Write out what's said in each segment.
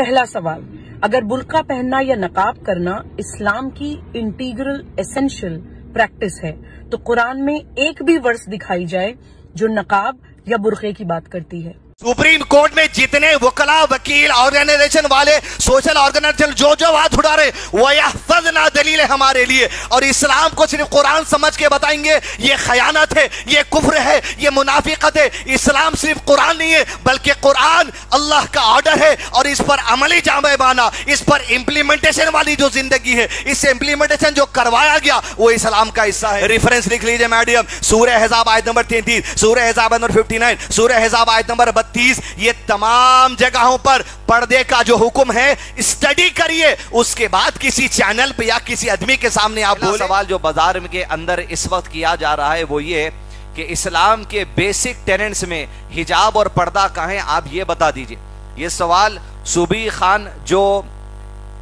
پہلا سوال، اگر برقع پہننا یا نقاب کرنا اسلام کی انٹیگرل ایسنشل پریکٹس ہے تو قرآن میں ایک بھی ورس دکھائی جائے جو نقاب یا برقعے کی بات کرتی ہے؟ سپریم کورٹ میں جتنے وکلا، وکیل، آرگنائزیشن والے، سوشل آرگنائزیشن جو ہاتھ اٹھا رہے وَيَحْفَظْنَا دلیل ہے ہمارے لیے، اور اسلام کو صرف قرآن سمجھ کے بتائیں گے یہ خیانت ہے، یہ کفر ہے، یہ منافقت ہے۔ اسلام صرف قرآن نہیں ہے بلکہ قرآن اللہ کا آرڈر ہے، اور اس پر عملی جامہ بانا، اس پر امپلیمنٹیشن والی جو زندگی ہے، اس سے امپلیمنٹیشن جو کروایا گیا وہ اسلام کا حصہ ہے۔ ریفرنس لکھ لیجئے میڈیم، سورہ احزاب آیت نمبر 33، سورہ احزاب نمبر 59، سورہ احزاب آیت نمبر 32، یہ تمام جگہوں پر پردے کا جو حکم ہے اسٹڈی کریے، اس کے بعد کسی چینل پہ یا کسی آدمی کے سامنے آپ بولیں۔ سوال جو بازار کے اندر اس وقت کیا جا رہا ہے وہ یہ کہ اسلام کے بیسک ٹیننٹس میں حجاب اور پردہ کہاں ہیں، آپ یہ بتا دیجئے۔ یہ سوال صوبی خان جو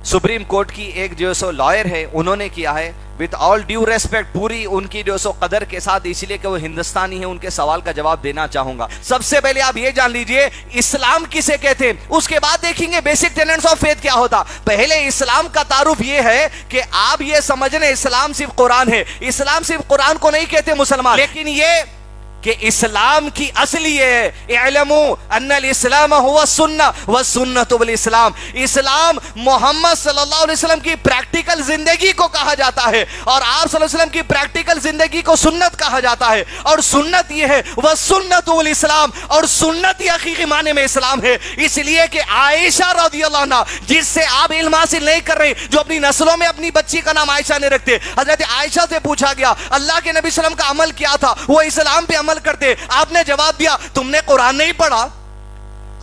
سپریم کورٹ کی ایک جو سو لائر ہے انہوں نے کیا ہے، with all due respect، پوری ان کی جو سو قدر کے ساتھ، اس لیے کہ وہ ہندوستانی ہیں، ان کے سوال کا جواب دینا چاہوں گا۔ سب سے پہلے آپ یہ جان لیجئے اسلام کسے کہتے ہیں، اس کے بعد دیکھیں گے بیسک ٹیننٹس آف فیتھ کیا ہوتا۔ پہلے اسلام کا تعارف یہ ہے کہ آپ یہ سمجھنے اسلام صرف قرآن ہے، اسلام صرف قرآن کو نہیں کہتے مسلمان، لیکن یہ کہ اسلام کی اصل یہ ہے اعلموا ان الاسلام هو السنہ والسنۃ بالاسلام، اسلام محمد صلی اللہ علیہ وسلم کی پریکٹیکل زندگی کو کہا جاتا ہے، اور آپ صلی اللہ علیہ وسلم کی پریکٹیکل زندگی کو سنت کہا جاتا ہے، اور سنت یہ ہے والسنۃ بالاسلام، اور سنت یہ حقیقی معنی میں اسلام ہے۔ اس لیے کہ عائشہ رضی اللہ عنہ، جس سے آپ علم حاصل نہیں کر رہے، جو اپنی نسلوں میں اپنی بچی کا نام عائشہ نے رکھتے، حضرت عائشہ سے پوچھا گیا اللہ کے نبی صلی اللہ علیہ وسلم کا عمل کیا تھا، وہ اسلام پہ عمل کرتے، آپ نے جواب دیا تم نے قرآن نہیں پڑھا۔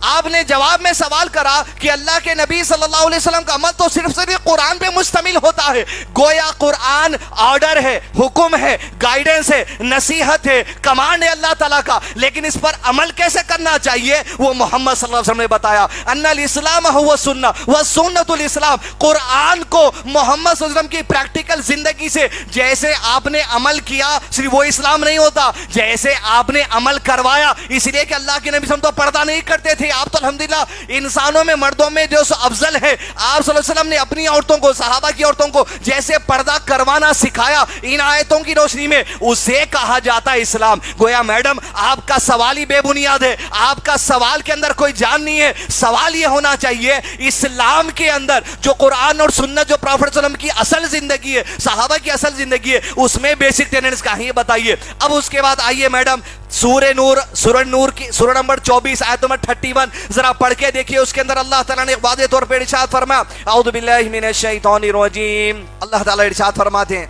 آپ نے جواب میں سوال کرا کہ اللہ کے نبی صلی اللہ علیہ وسلم کا عمل تو صرف قرآن پہ مشتمل ہوتا ہے، گویا قرآن آرڈر ہے، حکم ہے، گائیڈنس ہے، نصیحت ہے، کمانڈ ہے اللہ تعالیٰ کا، لیکن اس پر عمل کیسے کرنا چاہیے وہ محمد صلی اللہ علیہ وسلم نے بتایا۔ ان الاسلام هو السنہ والسنۃ الاسلام، قرآن کو محمد صلی اللہ علیہ وسلم کی پریکٹیکل زندگی سے جیسے آپ نے عمل کیا صرف وہ اسلام نہیں ہوتا، جیسے آپ نے عمل کروایا۔ اس لیے کہ اللہ کے نبی صلی اللہ علیہ وسلم تو پردہ نہیں کرتے تھے، آپ تو الحمدللہ انسانوں میں مردوں میں جو افضل ہے، آپ صلی اللہ علیہ وسلم نے اپنی عورتوں کو، صحابہ کی عورتوں کو جیسے پردہ کروانا سکھایا ان آیتوں کی روشنی میں، اسے کہا جاتا ہے اسلام۔ گویا میڈم آپ کا سوال ہی بے بنیاد ہے، آپ کا سوال کے اندر کوئی جان نہیں ہے۔ سوال یہ ہونا چاہیے اسلام کے اندر جو قرآن اور سنت، جو پروفیٹ صلی اللہ علیہ وسلم کی اصل زندگی ہے، صحابہ کی اصل زندگی ہے، اس میں بیسک ٹیننٹس کہاں ہیں بتائیے۔ اب اس کے بعد آئیے میڈم سورہ نور کی سورہ نمبر 24 آیت نمبر 31 ذرا پڑھ کے دیکھیے، اس کے اندر اللہ تعالیٰ نے واضح طور پر ارشاد فرمایا اعوذ باللہ من الشیطان الرجیم، اللہ تعالیٰ ارشاد فرماتے ہیں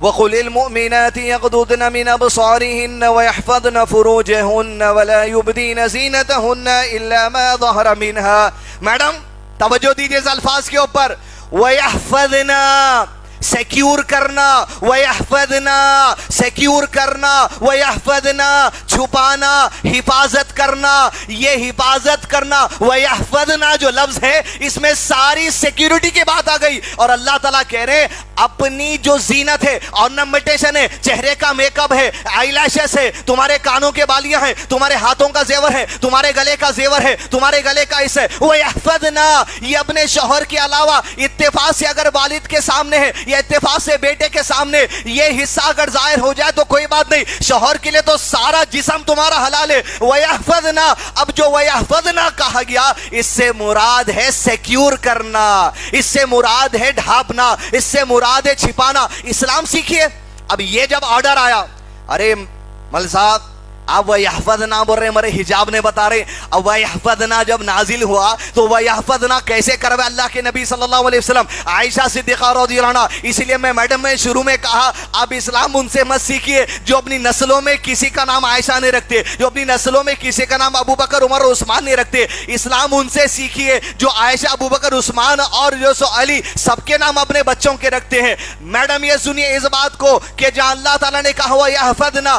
وَقُلِ الْمُؤْمِنَاتِ يَغْضُضْنَ مِنْ أَبْصَارِهِنَّ وَيَحْفَظْنَ فُرُوجَهُنَّ وَلَا يُبْدِينَ زِينَتَهُنَّ إِلَّا مَا ظَهَرَ مِنْهَا۔ میڈم توجہ دیجئے اس الفاظ کے اوپر، وَيَحْفَظْنَا سیکیور کرنا، وَيَحْفَظْنَا سیکیور کرنا، وَيَحْفَظْنَا چھپانا، حفاظت کرنا، یہ حفاظت کرنا، وَيَحْفَظْنَا جو لفظ ہے اس میں ساری سیکیورٹی کی بات آ گئی، اور اللہ تعالیٰ کہہ رہے ہیں اپنی جو زینت ہے، آرنامنٹیشن ہے، چہرے کا میک اپ ہے، آئی لیشز ہے، تمہارے کانوں کے بالیاں ہیں، تمہارے ہاتھوں کا زیور ہے، تمہارے گلے کا زیور ہے، تمہارے گلے کا اس ہے، وَيَحْفَظْنَا یہ اپنے شوہر کے علاوہ اتفاق سے اگر والد کے سامنے ہے یا اتفاق سے بیٹے کے سامنے یہ حصہ اگر ظاہر ہو جائے تو کوئی بات نہیں، شوہر کے لیے تو سارا جسم تمہارا حلال ہے۔ وَيَحْفَظْنَا اب جو وَيَحْفَظْنَا کہا گیا اس سے مراد ہے سیکیور کرنا، اس سے مراد ہے ڈھانپنا، اس سے مراد ہے چھپانا۔ اسلام سیکھیے۔ اب یہ جب آرڈر آیا، ارے مل صاحب اب وَيَحْفَظْنَا بول رہے ہمارے حجاب نے بتا رہے، اب وَيَحْفَظْنَا جب نازل ہوا تو وَيَحْفَظْنَا کیسے کروے اللہ کے نبی صلی اللہ علیہ وسلم، عائشہ صدیقہ رضی اللہ عنہ۔ اس لیے میں میڈم میں شروع میں کہا اب اسلام ان سے مت سیکھیے جو اپنی نسلوں میں کسی کا نام عائشہ نہیں رکھتے، جو اپنی نسلوں میں کسی کا نام ابو بکر عمر اور عثمان نہیں رکھتے۔ اسلام ان سے سیکھیے جو عائشہ، ابو بکر، عثمان اور جو سو علی سب کے نام اپنے بچوں کے رکھتے ہیں۔ میڈم یہ سنیے اس بات کو کہ جہاں اللہ تعالیٰ نے کہا وَيَحْفَظْنَا،